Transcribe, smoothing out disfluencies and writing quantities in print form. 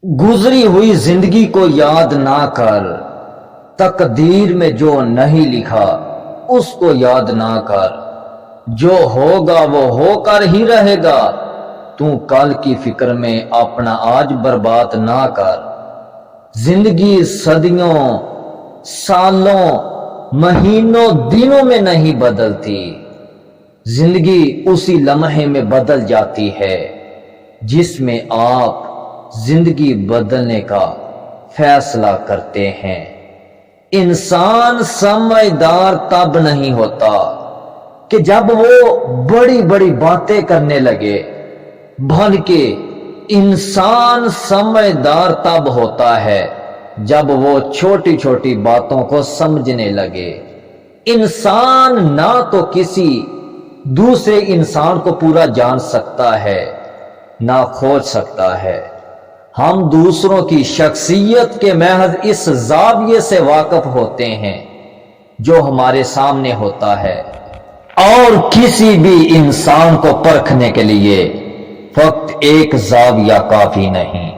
گزری ہوئی زندگی کو یاد نہ کر، تقدیر میں جو نہیں لکھا اس کو یاد نہ کر، جو ہوگا وہ ہو کر ہی رہے گا، تو کل کی فکر میں اپنا آج برباد نہ کر۔ زندگی صدیوں، سالوں، مہینوں، دنوں میں نہیں بدلتی، زندگی اسی لمحے میں بدل جاتی ہے جس میں آپ زندگی بدلنے کا فیصلہ کرتے ہیں۔ انسان سمجھدار تب نہیں ہوتا کہ جب وہ بڑی بڑی باتیں کرنے لگے، بلکہ انسان سمجھدار تب ہوتا ہے جب وہ چھوٹی چھوٹی باتوں کو سمجھنے لگے۔ انسان نہ تو کسی دوسرے انسان کو پورا جان سکتا ہے نہ کھوج سکتا ہے۔ ہم دوسروں کی شخصیت کے محض اس زاویے سے واقف ہوتے ہیں جو ہمارے سامنے ہوتا ہے، اور کسی بھی انسان کو پرکھنے کے لیے فقط ایک زاویہ کافی نہیں۔